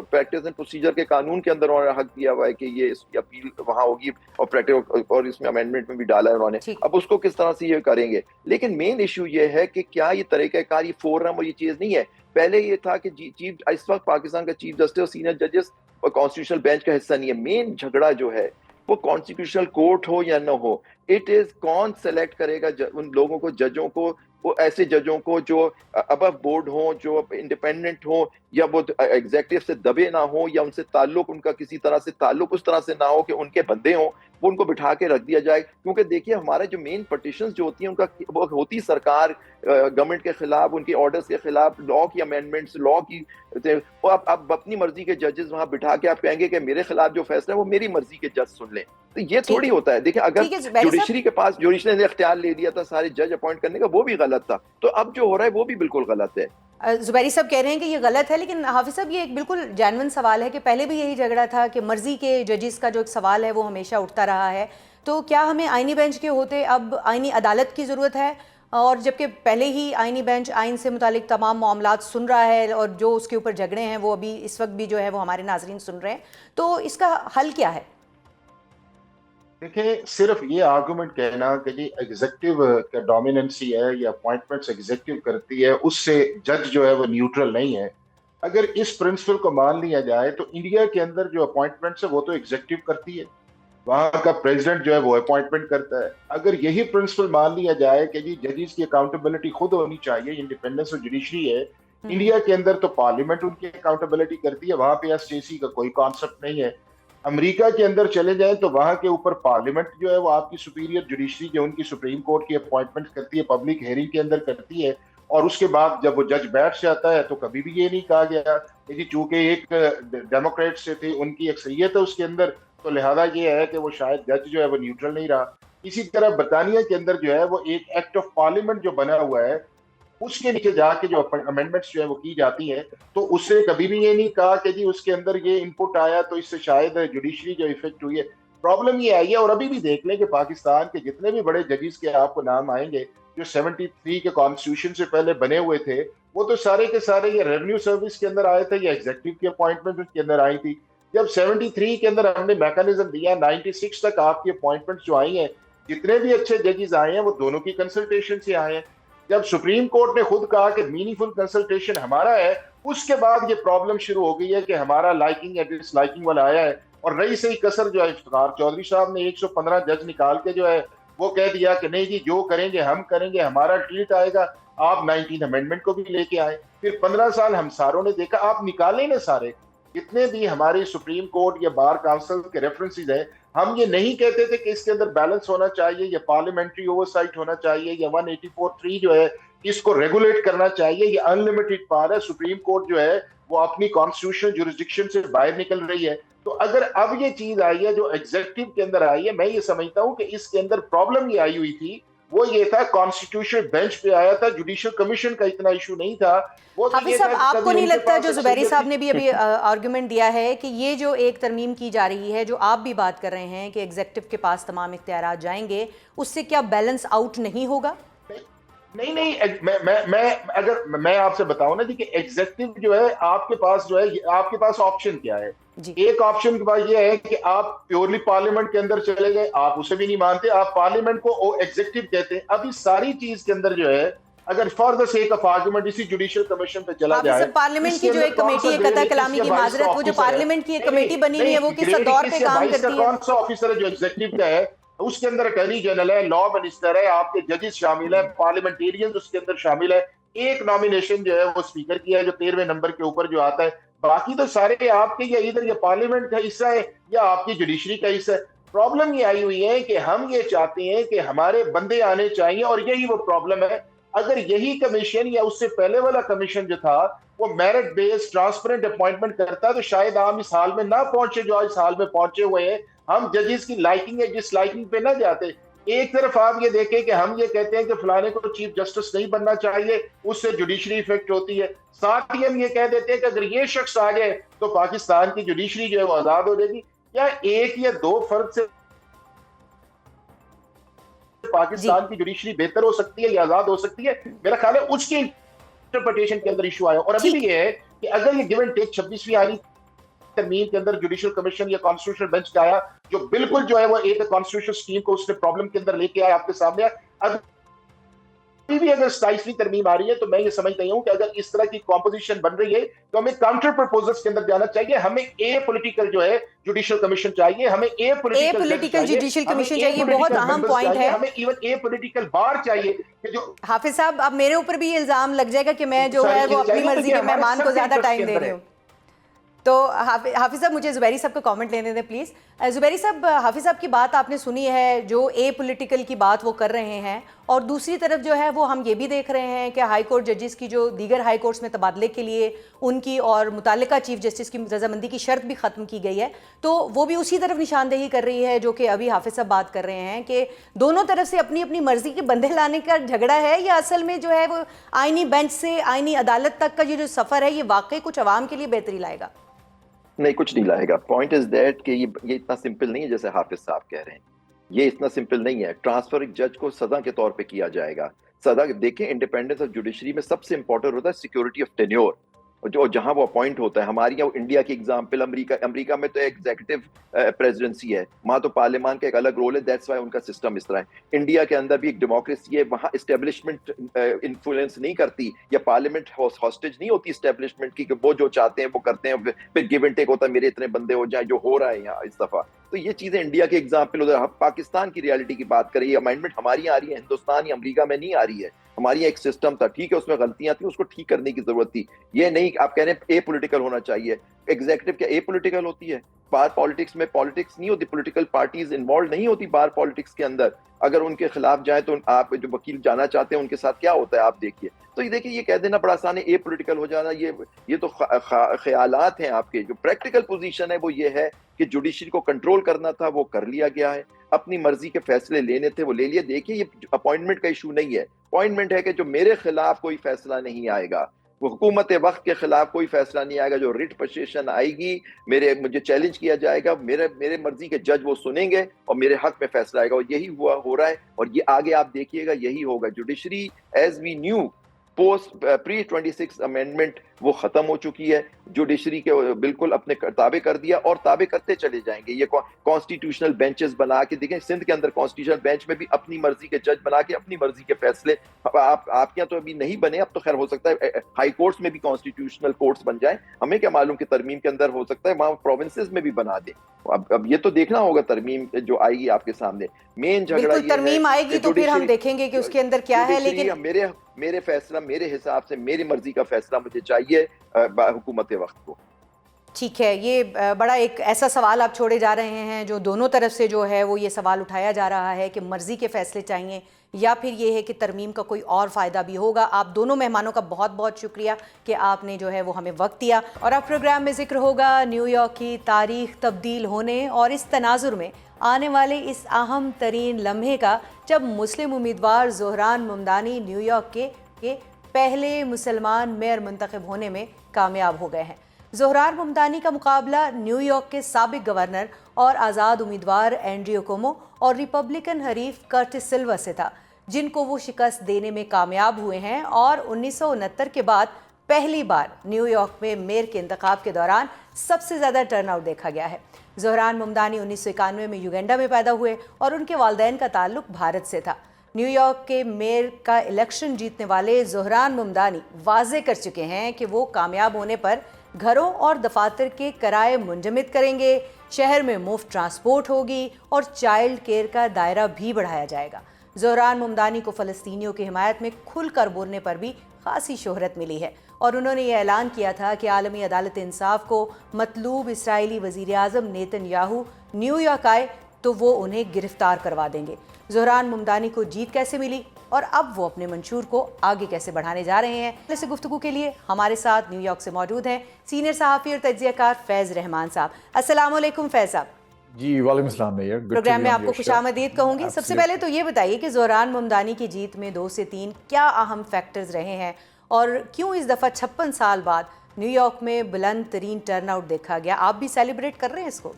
پریکٹس اینڈ پروسیجر کے قانون کے اندر انہوں نے حق دیا ہوا ہے کہ یہ اس کی اپیل وہاں ہوگی، اور اس میں امینڈمنٹ میں بھی ڈالا ہے انہوں نے. اب اس کو کس طرح سے یہ کریں گے. لیکن مین ایشو یہ ہے کہ کیا یہ طریقہ کار، یہ فورم اور یہ چیز نہیں ہے. پہلے یہ تھا کہ اس وقت پاکستان کا چیف جسٹس اور سینئر ججز کانسٹیٹیوشنل بینچ کا حصہ نہیں ہے. مین جھگڑا جو ہے وہ کانسٹیٹیوشنل کورٹ ہو یا نہ ہو، اٹ از کون سلیکٹ کرے گا ان لوگوں کو، ججوں کو، وہ ایسے ججوں کو جو ابو بورڈ ہوں، جو انڈیپینڈنٹ ہوں، یا وہ ایگزیکٹو سے دبے نہ ہوں، یا ان سے تعلق، ان کا کسی طرح سے تعلق اس طرح سے نہ ہو کہ ان کے بندے ہوں، وہ ان کو بٹھا کے رکھ دیا جائے. کیونکہ دیکھیے ہمارے جو مین پٹیشنز جو ہوتی ہیں ان کا وہ ہوتی سرکار گورنمنٹ کے خلاف، ان کے آرڈرز کے خلاف، لا کی امینڈمنٹس، لا کی. اب اپنی مرضی کے ججز وہاں بٹھا کے آپ کہیں گے کہ میرے خلاف جو فیصلہ ہے وہ میری مرضی کے جج سن لیں. تو یہ تھوڑی ہوتا ہے. دیکھیں اگر جوڈیشری کے پاس جوڈیشری نے اختیار لے لیا تھا سارے جج اپوائنٹ کرنے کا, وہ بھی غلط تھا. تو اب جو ہو رہا ہے وہ بھی بالکل غلط ہے. زبیری صاحب کہہ رہے ہیں کہ یہ غلط ہے, لیکن حافظ صاحب یہ ایک بالکل جینوئن سوال ہے کہ پہلے بھی یہی جھگڑا تھا کہ مرضی کے ججز کا جو ایک سوال ہے وہ ہمیشہ اٹھتا رہا ہے. تو کیا ہمیں آئینی بینچ کے ہوتے اب آئینی عدالت کی ضرورت ہے؟ اور جبکہ پہلے ہی آئینی بینچ آئین سے متعلق تمام معاملات سن رہا ہے اور جو اس کے اوپر جھگڑے ہیں وہ ابھی اس وقت بھی جو ہے وہ ہمارے ناظرین سن رہے ہیں, تو اس کا حل کیا ہے؟ دیکھیں صرف یہ آرگومنٹ کہنا کہ جی ایگزیکٹو کا ڈومیننسی ہے یا اپوائنٹمنٹس ایگزیکٹو کرتی ہے اس سے جج جو ہے وہ نیوٹرل نہیں ہے. اگر اس پرنسپل کو مان لیا جائے تو انڈیا کے اندر جو اپوائنٹمنٹس ہے وہ تو ایگزیکٹو کرتی ہے, وہاں کا پریزیڈنٹ جو ہے وہ اپوائنٹمنٹ کرتا ہے. اگر یہی پرنسپل مان لیا جائے کہ جی ججز کی اکاؤنٹیبلٹی خود ہونی چاہیے, انڈیپینڈنس آف جوڈیشری ہے, انڈیا کے اندر تو پارلیمنٹ ان کی اکاؤنٹیبلٹی کرتی ہے, وہاں پہ ایس ٹی سی کا کوئی کانسیپٹ نہیں ہے. امریکہ کے اندر چلے جائیں تو وہاں کے اوپر پارلیمنٹ جو ہے وہ آپ کی سپیریئر جوڈیشری جو ان کی سپریم کورٹ کی اپوائنٹمنٹ کرتی ہے, پبلک ہیئرنگ کے اندر کرتی ہے, اور اس کے بعد جب وہ جج بیٹھ جاتا ہے تو کبھی بھی یہ نہیں کہا گیا کہ جی چونکہ ایک ڈیموکریٹ سے تھی ان کی اکثریت ہے اس کے اندر تو لہذا یہ ہے کہ وہ شاید جج جو ہے وہ نیوٹرل نہیں رہا. اسی طرح برطانیہ کے اندر جو ہے وہ ایک ایکٹ آف پارلیمنٹ جو بنا ہوا ہے اس کے نیچے جا کے جو امینڈمنٹس جو ہے وہ کی جاتی ہیں تو اس سے کبھی بھی یہ نہیں کہا کہ جی اس کے اندر یہ انپٹ آیا تو اس سے شاید جوڈیشری جو افیکٹ ہوئی ہے. پرابلم یہ آئی ہے, اور ابھی بھی دیکھ لیں کہ پاکستان کے جتنے بھی بڑے ججز کے آپ کو نام آئیں گے جو 73 کے کانسٹیٹیوشن سے پہلے بنے ہوئے تھے وہ تو سارے کے سارے یہ ریونیو سروس کے اندر آئے تھے یا ایگزیکٹو کی اپوائنٹمنٹ اس کے اندر آئی تھی. جب 73 کے اندر ہم نے میکانزم دیا, 96 تک آپ کی اپوائنٹمنٹ جو آئی ہیں جتنے بھی اچھے ججز آئے ہیں وہ دونوں کی کنسلٹیشن سے آئے ہیں. جب سپریم کورٹ نے خود کہا کہ میننگ فل کنسلٹیشن ہمارا ہے, اس کے بعد یہ پرابلم شروع ہو گئی ہے کہ ہمارا لائکنگ یا ڈس لائکنگ والا آیا ہے. اور رہی صحیح کسر جو ہے افتخار چودھری صاحب نے 115 جج نکال کے جو ہے وہ کہہ دیا کہ نہیں جی جو کریں گے ہم کریں گے, ہمارا ٹریٹ آئے گا. آپ 19 امینڈمنٹ کو بھی لے کے آئے, پھر 15 سال ہم ساروں نے دیکھا, آپ نکالیں نا سارے جتنے بھی ہماری سپریم کورٹ یا بار کاؤنسل کے ریفرنسز ہیں, ہم یہ نہیں کہتے تھے کہ اس کے اندر بیلنس ہونا چاہیے یا پارلیمنٹری اوورسائٹ ہونا چاہیے یا 184(3) جو ہے اس کو ریگولیٹ کرنا چاہیے. یہ انلمیٹڈ پاور ہے, سپریم کورٹ جو ہے وہ اپنی کانسٹیٹیوشنل جورسڈکشن سے باہر نکل رہی ہے. تو اگر اب یہ چیز آئی ہے جو ایگزیکٹو کے اندر آئی ہے, میں یہ سمجھتا ہوں کہ اس کے اندر پرابلم یہ آئی ہوئی تھی وہ یہ تھا کانسٹیٹیوشنل بینچ پہ آیا تھا, جوڈیشل کمیشن کا اتنا ایشو نہیں تھا. حافظ صاحب آپ کو نہیں لگتا, جو زبیری صاحب نے بھی ابھی آرگومنٹ دیا ہے کہ یہ جو ایک ترمیم کی جا رہی ہے جو آپ بھی بات کر رہے ہیں کہ ایگزیکٹو کے پاس تمام اختیارات جائیں گے, اس سے کیا بیلنس آؤٹ نہیں ہوگا؟ نہیں, میں آپ سے بتاؤں نا جی کہ ایگزیکٹو جو ہے آپ کے پاس جو ہے آپ کے پاس آپشن کیا ہے. ایک آپشن کے بعد یہ ہے کہ آپ پیورلی پارلیمنٹ کے اندر چلے گئے, آپ اسے بھی نہیں مانتے, آپ پارلیمنٹ کو ایگزیکٹو کہتے ہیں. اب اس ساری چیز کے اندر جو ہے اگر for the sake of argument اسی جوڈیشل کمیشن پہ چلا جائے, پارلیمنٹ کی جو ایک کمیٹی ہے, قطع کلامی کی معذرت, وہ جو پارلیمنٹ کی ایک کمیٹی بنی ہوئی ہے وہ کس دور پہ کام کرتی ہے؟ کون سا آفیسر ہے جو ایگزیکٹو کا ہے, اس کے اندر اٹارنی جنرل ہے, لا منسٹر ہے, آپ کے ججز شامل ہیں, پارلیمنٹیرینز اس کے اندر شامل ہے. ایک نامینیشن جو ہے وہ اسپیکر کی ہے جو 13ویں نمبر کے اوپر جو آتا ہے, باقی تو سارے آپ کے یا ادھر یا پارلیمنٹ کا حصہ ہے یا آپ کی جوڈیشری کا حصہ ہے. پرابلم یہ آئی ہوئی ہے کہ ہم یہ چاہتے ہیں کہ ہمارے بندے آنے چاہیے, اور یہی وہ پرابلم ہے. اگر یہی کمیشن یا اس سے پہلے والا کمیشن جو تھا وہ میرٹ بیس ٹرانسپیرنٹ اپوائنٹمنٹ کرتا تو شاید ہم اس حال میں نہ پہنچے جو اس حال میں پہنچے ہوئے ہیں. ہم ججز کی لائکنگ یا ڈس لائکنگ پہ نہ جاتے. ایک طرف آپ یہ دیکھیں کہ ہم یہ کہتے ہیں کہ فلانے کو چیف جسٹس نہیں بننا چاہیے, اس سے جوڈیشری ایفیکٹ ہوتی ہے, ساتھ ہی ہم یہ کہہ دیتے ہیں کہ اگر یہ شخص آ جائے تو پاکستان کی جوڈیشری جو ہے وہ آزاد ہو جائے گی. یا ایک یا دو فرد سے پاکستان کی جوڈیشری بہتر ہو سکتی ہے یا آزاد ہو سکتی ہے, میرا خیال ہے اس کی انٹرپریٹیشن کے اندر ایشو آیا. اور ابھی بھی یہ ہے کہ اگر یہ گیو اینڈ ٹیک 26ویں آئینی ترمیم کے اندر جوڈیشل کمیشن یا کانسٹیٹیوشنل بینچ کا آیا جو بالکل جو ہے وہ ایک کانسٹیٹیوشنل سکیم کو اس نے پرابلم کے اندر لے کے آیا آپ کے سامنے, ابھی بھی اگر 27ویں ترمیم آ رہی ہے تو میں یہ سمجھتا ہوں کہ اگر اس طرح کی کمپوزیشن بن رہی ہے تو ہمیں کاؤنٹر پرپوزلز کے اندر جانا چاہیے. ہمیں اے پولیٹیکل جو ہے جوڈیشل کمیشن چاہیے, ہمیں اے پولیٹیکل جوڈیشل کمیشن چاہیے. بہت اہم پوائنٹ ہے, ہمیں ایون اے پولیٹیکل بار چاہیے کہ جو حافظ صاحب اب میرے اوپر بھی یہ الزام لگ جائے گا کہ میں جو ہے وہ اپنی مرضی کے مہمان کو زیادہ ٹائم دے رہی ہوں. تو حافظ صاحب مجھے زبیری صاحب کا کامنٹ لینے دیں پلیز. زبیری صاحب, حافظ صاحب کی بات آپ نے سنی ہے, جو اے پولیٹیکل کی بات وہ کر رہے ہیں, اور دوسری طرف جو ہے وہ ہم یہ بھی دیکھ رہے ہیں کہ ہائی کورٹ ججز کی جو دیگر ہائی کورٹس میں تبادلے کے لیے ان کی اور متعلقہ چیف جسٹس کی رضامندی کی شرط بھی ختم کی گئی ہے، تو وہ بھی اسی طرف نشاندہی کر رہی ہے جو کہ ابھی حافظ صاحب بات کر رہے ہیں کہ دونوں طرف سے اپنی اپنی مرضی کے بندے لانے کا جھگڑا ہے، یا اصل میں جو ہے وہ آئینی بینچ سے آئینی عدالت تک کا یہ جو سفر ہے یہ واقعی کچھ عوام کے لیے بہتری لائے گا؟ نہیں، کچھ نہیں لائے گا. پوائنٹ از دیٹ کہ یہ اتنا سمپل نہیں ہے جیسے حافظ صاحب کہہ رہے ہیں. یہ اتنا سمپل نہیں ہے. ٹرانسفر ایک جج کو سزا کے طور پہ کیا جائے گا. سزا دیکھیں، انڈیپینڈنس آف جوڈیشری میں سب سے امپورٹنٹ ہوتا ہے سیکورٹی آف ٹینیور، جو جہاں وہ اپوائنٹ ہوتا ہے. ہماری یہاں انڈیا کی ایگزامپل، امریکہ میں تو ایگزیکٹو پریزیڈنسی ہے، وہاں تو پارلیمان کا ایک الگ رول ہے. دیٹس وائی ان کا سسٹم اس طرح ہے. انڈیا کے اندر بھی ایک ڈیموکریسی ہے، وہاں اسٹیبلشمنٹ انفلوئنس نہیں کرتی، یا پارلیمنٹ ہاسٹیج نہیں ہوتی اسٹیبلشمنٹ کی کہ وہ جو چاہتے ہیں وہ کرتے ہیں، پھر گیو اینڈ ٹیک ہوتا ہے، میرے اتنے بندے ہو جائیں، جو ہو رہا ہے یہاں اس دفعہ. تو یہ چیزیں انڈیا کے ایگزامپل ہوتا ہے. پاکستان کی ریالٹی کی بات کریں، یہ امائنڈمنٹ ہماری یہاں آ رہی ہے، ہندوستان یا امریکہ میں نہیں آ رہی ہے. ہماری ایک سسٹم تھا، ٹھیک ہے، اس میں غلطیاں تھیں، اس کو ٹھیک کرنے کی ضرورت تھی. یہ نہیں آپ کہہ رہے ہیں اے پولیٹیکل ہونا چاہیے. ایگزیکٹو کیا اے پولیٹیکل ہوتی ہے؟ بار پالیٹکس میں پالیٹکس نہیں ہوتی، پولیٹیکل پارٹیز انوالو نہیں ہوتی بار پالیٹکس کے اندر. اگر ان کے خلاف جائیں تو آپ جو وکیل جانا چاہتے ہیں ان کے ساتھ کیا ہوتا ہے آپ دیکھیے. تو یہ دیکھیے، یہ کہہ دینا بڑا آسان ہے اے پولیٹیکل ہو جانا. یہ تو خیالات ہیں آپ کے. جو پریکٹیکل پوزیشن ہے وہ یہ ہے کہ جوڈیشری کو کنٹرول کرنا تھا، وہ کر لیا گیا ہے. اپنی مرضی کے فیصلے لینے تھے، وہ لے لیے. دیکھیے، یہ اپوائنٹمنٹ کا ایشو نہیں ہے. اپوائنٹمنٹ ہے کہ جو میرے خلاف کوئی فیصلہ نہیں آئے گا، وہ حکومت وقت کے خلاف کوئی فیصلہ نہیں آئے گا. جو ریٹ پٹیشن آئے گی، مجھے چیلنج کیا جائے گا، میرے مرضی کے جج وہ سنیں گے اور میرے حق میں فیصلہ آئے گا. اور یہی ہو رہا ہے، اور یہ آگے آپ دیکھیے گا یہی ہوگا. Judiciary as we knew post pre 26 amendment وہ ختم ہو چکی ہے. جوڈیشری کے بالکل اپنے تابع کر دیا اور تابع کرتے چلے جائیں گے. یہ کانسٹیٹیوشنل بینچز بنا کے دیکھیں، سندھ کے اندر کانسٹیٹیوشنل بینچ میں بھی اپنی مرضی کے جج بنا کے اپنی مرضی کے فیصلے. آپ کے یہاں تو ابھی نہیں بنے، اب تو خیر ہو سکتا ہے ہائی کورٹس میں بھی کانسٹیٹیوشنل کورٹس بن جائیں. ہمیں کیا معلوم کہ ترمیم کے اندر ہو سکتا ہے وہاں پروونسز میں بھی بنا دیں. اب یہ تو دیکھنا ہوگا ترمیم جو آئے گی آپ کے سامنے. مین جھگڑا یہ ہے، ترمیم آئے گی تو پھر ہم دیکھیں گے کہ اس کے اندر کیا ہے. لیکن میرے فیصلہ، میرے حساب سے میری مرضی کا فیصلہ مجھے چاہیے حکومت وقت کو. ٹھیک ہے، یہ بڑا ایک ایسا سوال آپ چھوڑے جا رہے ہیں جو دونوں طرف سے جو ہے وہ یہ سوال اٹھایا جا رہا ہے کہ مرضی کے فیصلے چاہیے یا پھر یہ ہے کہ ترمیم کا کوئی اور فائدہ بھی ہوگا. آپ دونوں مہمانوں کا بہت بہت شکریہ کہ آپ نے جو ہے وہ ہمیں وقت دیا. اور اب پروگرام میں ذکر ہوگا نیو یارک کی تاریخ تبدیل ہونے اور اس تناظر میں آنے والے اس اہم ترین لمحے کا، جب مسلم امیدوار زہران ممدانی نیو یارک کے پہلے مسلمان میئر منتخب ہونے میں کامیاب ہو گئے ہیں. زہران ممدانی کا مقابلہ نیو یارک کے سابق گورنر اور آزاد امیدوار اینڈریو کومو اور ریپبلکن حریف کرٹس سلوا سے تھا، جن کو وہ شکست دینے میں کامیاب ہوئے ہیں اور 1969 کے بعد پہلی بار نیو یارک میں میئر کے انتخاب کے دوران سب سے زیادہ ٹرن آؤٹ دیکھا گیا ہے. زہران ممدانی 1991 میں یوگینڈا میں پیدا ہوئے اور ان کے والدین کا تعلق بھارت سے تھا. نیو یارک کے میئر کا الیکشن جیتنے والے زہران ممدانی واضح کر چکے ہیں کہ وہ کامیاب ہونے پر گھروں اور دفاتر کے کرائے منجمد کریں گے، شہر میں مفت ٹرانسپورٹ ہوگی اور چائلڈ کیئر کا دائرہ بھی بڑھایا جائے گا. زہران ممدانی کو فلسطینیوں کی حمایت میں کھل کر بولنے پر بھی خاصی شہرت ملی ہے اور انہوں نے یہ اعلان کیا تھا کہ عالمی عدالت انصاف کو مطلوب اسرائیلی وزیر اعظم نیتن یاہو نیو یارک آئے تو وہ انہیں گرفتار کروا دیں گے. زہران ممدانی کو جیت کیسے ملی اور اب وہ اپنے منشور کو آگے کیسے بڑھانے جا رہے ہیں، اس سے گفتگو کے لیے ہمارے ساتھ نیو یارک سے موجود ہیں سینئر صحافی اور تجزیہ کار فیض رحمان صاحب. السلام علیکم فیض صاحب. جی وعلیکم السلام. پروگرام میں آپ کو خوش آمدید کہوں گی. سب سے پہلے تو یہ بتائیے کہ زہران ممدانی کی جیت میں 2 سے 3 کیا اہم فیکٹرز رہے ہیں اور کیوں اس دفعہ 56 سال بعد نیو یارک میں بلند ترین ٹرن آؤٹ دیکھا گیا؟ آپ بھی سیلیبریٹ کر رہے ہیں اس کو؟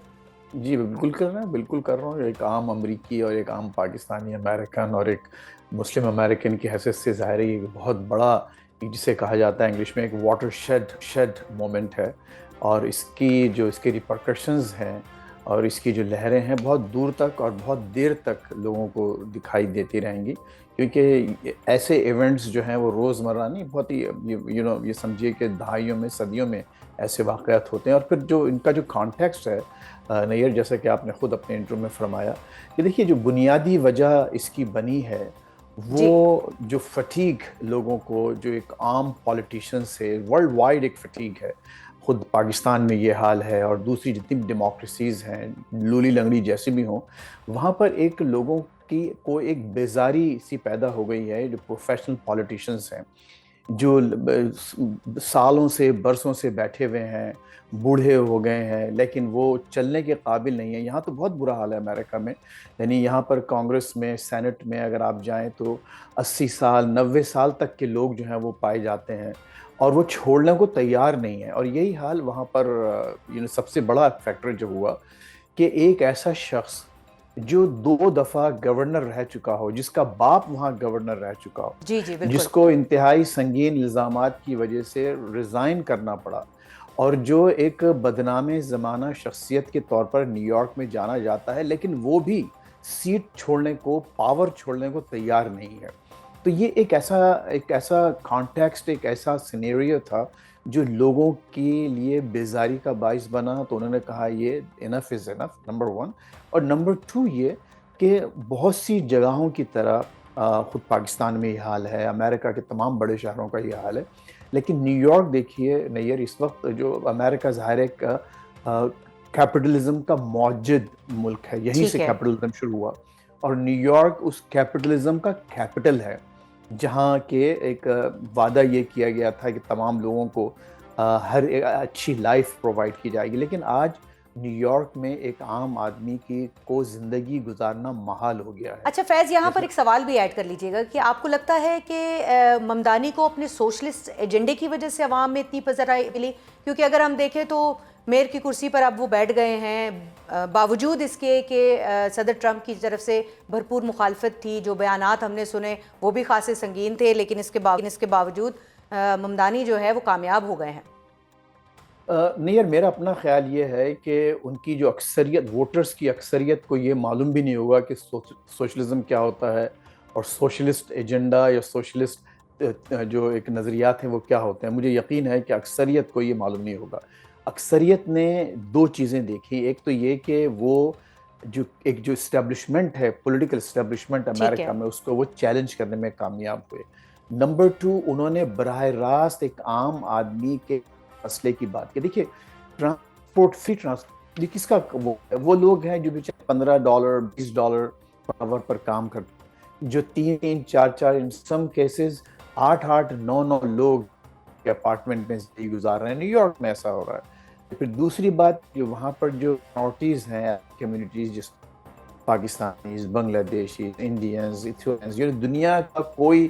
جی بالکل کر رہے ہیں، بالکل کر رہا ہوں. ایک عام امریکی اور ایک عام پاکستانی امریکن اور ایک مسلم امریکن کی حیثیت سے ظاہر ہے یہ بہت بڑا، جسے کہا جاتا ہے انگلش میں ایک واٹر شیڈ مومنٹ ہے، اور اس کے ریپرکشنز ہیں اور اس کی جو لہریں ہیں بہت دور تک اور بہت دیر تک لوگوں کو دکھائی دیتی رہیں گی، کیونکہ ایسے ایونٹس جو ہیں وہ روزمرہ نہیں، بہت ہی یہ سمجھیے کہ دہائیوں میں، صدیوں میں ایسے واقعات ہوتے ہیں. اور پھر جو ان کا جو کانٹیکسٹ ہے نیئر، جیسا کہ آپ نے خود اپنے انٹرویو میں فرمایا کہ دیکھیے جو بنیادی وجہ اس کی بنی ہے وہ جو فٹیگ لوگوں کو، جو ایک عام پولیٹیشین سے ورلڈ وائڈ ایک فٹیگ ہے، خود پاکستان میں یہ حال ہے اور دوسری جتنی ڈیموکریسیز ہیں لولی لنگڑی جیسے بھی ہوں، وہاں پر ایک لوگوں کی کوئی ایک بیزاری سی پیدا ہو گئی ہے. جو پروفیشنل پولیٹیشنز ہیں جو سالوں سے برسوں سے بیٹھے ہوئے ہیں, بوڑھے ہو گئے ہیں, لیکن وہ چلنے کے قابل نہیں ہیں. یہاں تو بہت برا حال ہے امریکہ میں, یعنی یہاں پر کانگریس میں, سینٹ میں اگر آپ جائیں تو 80 سال 90 سال تک کے لوگ جو ہیں وہ پائے جاتے ہیں اور وہ چھوڑنے کو تیار نہیں ہیں. اور یہی حال وہاں پر سب سے بڑا فیکٹر جو ہوا کہ ایک ایسا شخص جو 2 دفعہ گورنر رہ چکا ہو, جس کا باپ وہاں گورنر رہ چکا ہو, جی جی بالکل, جس کو انتہائی سنگین الزامات کی وجہ سے ریزائن کرنا پڑا, اور جو ایک بدنام زمانہ شخصیت کے طور پر نیو یارک میں جانا جاتا ہے, لیکن وہ بھی سیٹ چھوڑنے کو, پاور چھوڑنے کو تیار نہیں ہے. تو یہ ایک ایسا کانٹیکسٹ, ایک ایسا سینیریو تھا جو لوگوں کے لیے بیزاری کا باعث بنا. تو انہوں نے کہا یہ انف از انف, نمبر 1. اور نمبر 2 یہ کہ بہت سی جگہوں کی طرح خود پاکستان میں یہ حال ہے, امریکہ کے تمام بڑے شہروں کا یہ حال ہے, لیکن نیو یارک دیکھیے نیئر, اس وقت جو امریکہ ظاہر ایک کیپٹلزم کا موجد ملک ہے, یہیں سے کیپٹلزم شروع ہوا, اور نیو یارک اس کیپٹلزم کا کیپٹل ہے, جہاں کہ ایک وعدہ یہ کیا گیا تھا کہ تمام لوگوں کو ہر ایک اچھی لائف پرووائڈ کی جائے گی. لیکن آج نیو یارک میں ایک عام آدمی کی کو زندگی گزارنا محال ہو گیا ہے. اچھا فیض, یہاں پر ایک سوال بھی ایڈ کر لیجئے گا کہ آپ کو لگتا ہے کہ ممدانی کو اپنے سوشلسٹ ایجنڈے کی وجہ سے عوام میں اتنی پذیرائی ملی؟ کیونکہ اگر ہم دیکھیں تو میئر کی کرسی پر اب وہ بیٹھ گئے ہیں, باوجود اس کے کہ صدر ٹرمپ کی طرف سے بھرپور مخالفت تھی, جو بیانات ہم نے سنے وہ بھی خاصے سنگین تھے, لیکن اس کے باوجود ممدانی جو ہے وہ کامیاب ہو گئے ہیں. نہیں, میرا اپنا خیال یہ ہے کہ ان کی جو اکثریت, ووٹرز کی اکثریت کو یہ معلوم بھی نہیں ہوگا کہ سوشلزم کیا ہوتا ہے اور سوشلسٹ ایجنڈا یا سوشلسٹ جو ایک نظریات ہیں وہ کیا ہوتے ہیں. مجھے یقین ہے کہ اکثریت کو یہ معلوم نہیں ہوگا. اکثریت نے 2 چیزیں دیکھی, ایک تو یہ کہ وہ جو اسٹیبلشمنٹ ہے, پولیٹیکل اسٹیبلشمنٹ امریکہ میں, اس کو وہ چیلنج کرنے میں کامیاب ہوئے. نمبر 2, انہوں نے براہ راست ایک عام آدمی کے مسئلے کی بات کی. دیکھیے ٹرانسپورٹ, فری ٹرانسپورٹ, یہ کس کا, وہ لوگ ہیں جو بیچارے $15 $20 پر آور پر کام کرتے ہیں, جو 3 4 ان سم کیسز 8 9 لوگ اپارٹمنٹ میں زندگی گزار رہے ہیں. نیو یارک میں ایسا ہو رہا ہے. پھر دوسری بات, جو وہاں پر جو مائنورٹیز ہیں, کمیونٹیز, جس پاکستانیز, بنگلہ دیشی, انڈینز, ایتھیوپینز, یہ دنیا کا کوئی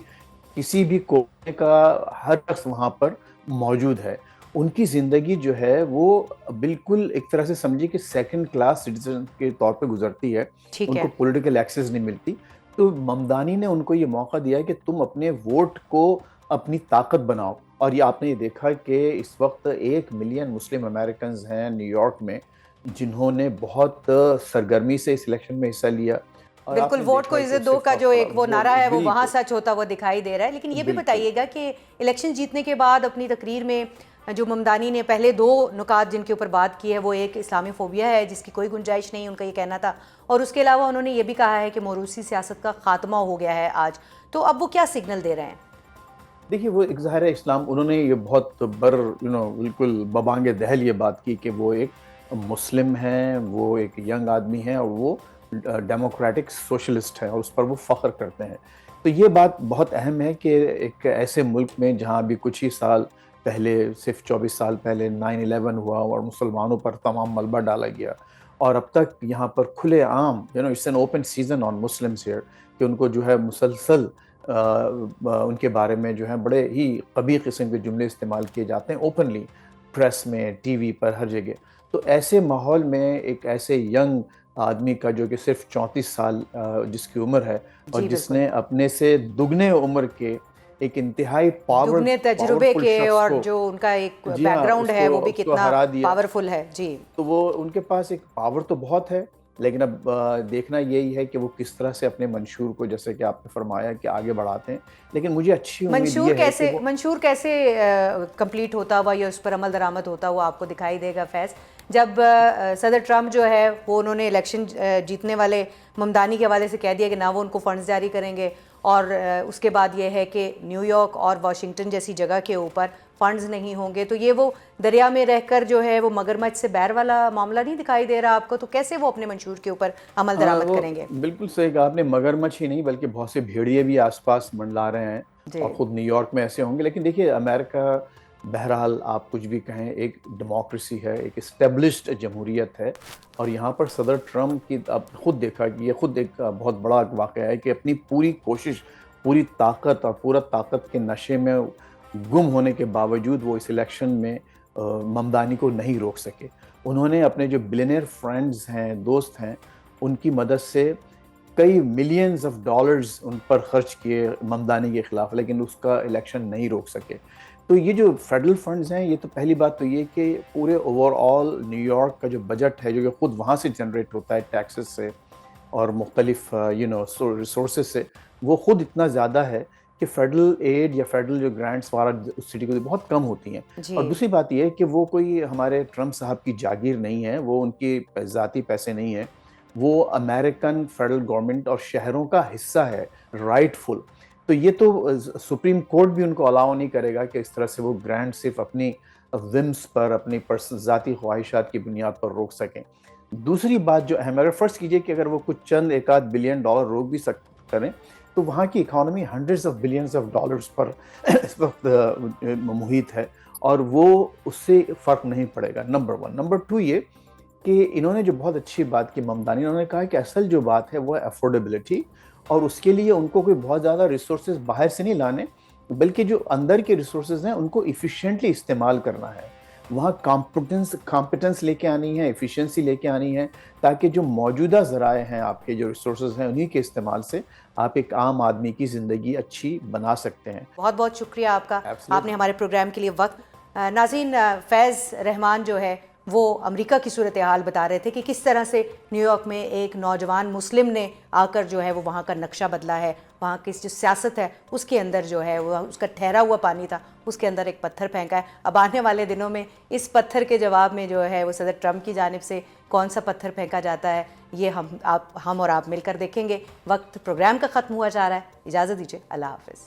کسی بھی کونے کا ہر شخص وہاں پر موجود ہے. ان کی زندگی جو ہے وہ بالکل ایک طرح سے سمجھے کہ سیکنڈ کلاس سٹیزن کے طور پہ گزرتی ہے, ان کو پولیٹیکل ایکسیس نہیں ملتی. تو ممدانی نے ان کو یہ موقع دیا ہے کہ تم اپنے ووٹ کو اپنی طاقت بناؤ. اور یہ آپ نے یہ دیکھا کہ اس وقت 1 ملین مسلم امریکنز ہیں نیو یارک میں, جنہوں نے بہت سرگرمی سے اس الیکشن میں حصہ لیا. بالکل, ووٹ کو عزت دو کا جو ایک وہ نعرہ ہے وہ وہاں سچ ہوتا ہوا دکھائی دے رہا ہے. لیکن یہ بھی بتائیے گا کہ الیکشن جیتنے کے بعد اپنی تقریر میں جو ممدانی نے پہلے 2 نکات جن کے اوپر بات کی ہے, وہ ایک اسلامی فوبیا ہے جس کی کوئی گنجائش نہیں, ان کا یہ کہنا تھا, اور اس کے علاوہ انہوں نے یہ بھی کہا ہے کہ موروثی سیاست کا خاتمہ ہو گیا ہے آج. تو اب وہ کیا سگنل دے رہے ہیں؟ دیکھیے وہ ایک ظاہر اسلام, انہوں نے یہ بہت بالکل ببانگ دہل یہ بات کی کہ وہ ایک مسلم ہیں, وہ ایک ینگ آدمی ہیں, اور وہ ڈیموکریٹک سوشلسٹ ہیں, اور اس پر وہ فخر کرتے ہیں. تو یہ بات بہت اہم ہے کہ ایک ایسے ملک میں جہاں بھی کچھ ہی سال پہلے, صرف 24 سال پہلے 9/11 ہوا اور مسلمانوں پر تمام ملبہ ڈالا گیا, اور اب تک یہاں پر کھلے عام it's an open season on Muslims here, کہ ان کو جو ہے مسلسل ان کے بارے میں جو ہے بڑے ہی قبیح قسم کے جملے استعمال کیے جاتے ہیں اوپنلی, پریس میں, ٹی وی پر, ہر جگہ. تو ایسے ماحول میں ایک ایسے ینگ آدمی کا جو کہ صرف 34 سال جس کی عمر ہے, اور جس نے اپنے سے دگنے عمر کے ایک انتہائی دگنے تجربے کے, اور جو ان کا ایک بیک گراؤنڈ ہے وہ بھی کتنا پاورفل ہے. جی, تو وہ ان کے پاس ایک پاور تو بہت ہے, لیکن اب دیکھنا یہی ہے کہ وہ کس طرح سے اپنے منشور کو, جیسے کہ آپ نے فرمایا, کہ آگے بڑھاتے ہیں. لیکن مجھے اچھی امید یہ ہے کہ منشور کیسے کمپلیٹ ہوتا ہوا یا اس پر عمل درآمد ہوتا ہوا آپ کو دکھائی دے گا فیض, جب صدر ٹرمپ جو ہے وہ انہوں نے الیکشن جیتنے والے ممدانی کے حوالے سے کہہ دیا کہ نہ وہ ان کو فنڈز جاری کریں گے, اور اس کے بعد یہ ہے کہ نیو یارک اور واشنگٹن جیسی جگہ کے اوپر فنڈز نہیں ہوں گے تو یہ وہ دریا میں رہ کر جو ہے وہ مگرمچھ سے بیر والا معاملہ نہیں دکھائی دے رہا آپ کو؟ تو کیسے وہ اپنے منشور کے اوپر عمل درآمد کریں گے؟ بالکل صحیح کہا آپ نے، مگرمچھ ہی نہیں بلکہ بہت سے بھیڑیے بھی آس پاس منڈلا رہے ہیں اور خود نیو یارک میں ایسے ہوں گے. لیکن دیکھیے امریکہ بہرحال آپ کچھ بھی کہیں ایک ڈیموکریسی ہے، ایک اسٹیبلشڈ جمہوریت ہے، اور یہاں پر صدر ٹرمپ کی آپ خود دیکھا کہ یہ خود ایک بہت بڑا واقعہ ہے کہ اپنی پوری کوشش، پوری طاقت اور پورا طاقت کے نشے میں گم ہونے کے باوجود وہ اس الیکشن میں ممدانی کو نہیں روک سکے. انہوں نے اپنے جو بلینئر فرینڈز ہیں، دوست ہیں، ان کی مدد سے کئی ملینز آف ڈالرز ان پر خرچ کیے ممدانی کے خلاف، لیکن اس کا الیکشن نہیں روک سکے. تو یہ جو فیڈرل فنڈز ہیں، یہ تو پہلی بات تو یہ کہ پورے اوور آل نیو یارک کا جو بجٹ ہے جو کہ خود وہاں سے جنریٹ ہوتا ہے ٹیکسز سے اور مختلف ریسورسز سے، وہ خود اتنا زیادہ ہے کہ فیڈرل ایڈ یا فیڈرل جو گرانٹس وغیرہ اس سٹی کو بہت کم ہوتی ہیں. اور دوسری بات یہ ہے کہ وہ کوئی ہمارے ٹرمپ صاحب کی جاگیر نہیں ہے، وہ ان کی ذاتی پیسے نہیں ہیں، وہ امریکن فیڈرل گورنمنٹ اور شہروں کا حصہ ہے، رائٹ فل. تو یہ تو سپریم کورٹ بھی ان کو الاؤ نہیں کرے گا کہ اس طرح سے وہ گرانٹ صرف اپنی ومس پر، اپنی ذاتی خواہشات کی بنیاد پر روک سکیں. دوسری بات جو اہم ہے، اگر فرض کیجئے کہ اگر وہ کچھ چند ایک آدھ بلین ڈالر روک بھی کریں تو وہاں کی economy hundreds of billions of dollars پر اس وقت محیط ہے، اور وہ اس سے فرق نہیں پڑے گا. نمبر 1. نمبر 2 یہ کہ انہوں نے جو بہت اچھی بات کی ممدانی، انہوں نے کہا کہ اصل جو بات ہے وہ ہے افورڈیبلٹی، اور اس کے لیے ان کو کوئی بہت زیادہ ریسورسز باہر سے نہیں لانے، بلکہ جو اندر کے ریسورسز ہیں ان کو ایفیشینٹلی استعمال کرنا ہے. وہاں کمپٹنس لے کے آنی ہے، ایفیشنسی لے کے آنی ہے، تاکہ جو موجودہ ذرائع ہیں آپ کے جو ریسورسز ہیں انہی کے استعمال سے آپ ایک عام آدمی کی زندگی اچھی بنا سکتے ہیں. بہت بہت شکریہ آپ کا، آپ نے ہمارے پروگرام کے لیے وقت. ناظرین، فیض رحمان جو ہے وہ امریکہ کی صورتحال بتا رہے تھے کہ کس طرح سے نیو یارک میں ایک نوجوان مسلم نے آ کر جو ہے وہ وہاں کا نقشہ بدلا ہے، وہاں کی جو سیاست ہے اس کے اندر جو ہے وہ اس کا ٹھہرا ہوا پانی تھا، اس کے اندر ایک پتھر پھینکا ہے. اب آنے والے دنوں میں اس پتھر کے جواب میں جو ہے وہ صدر ٹرمپ کی جانب سے کون سا پتھر پھینکا جاتا ہے، یہ ہم اور آپ مل کر دیکھیں گے. وقت پروگرام کا ختم ہوا جا رہا ہے، اجازت دیجیے، اللہ حافظ.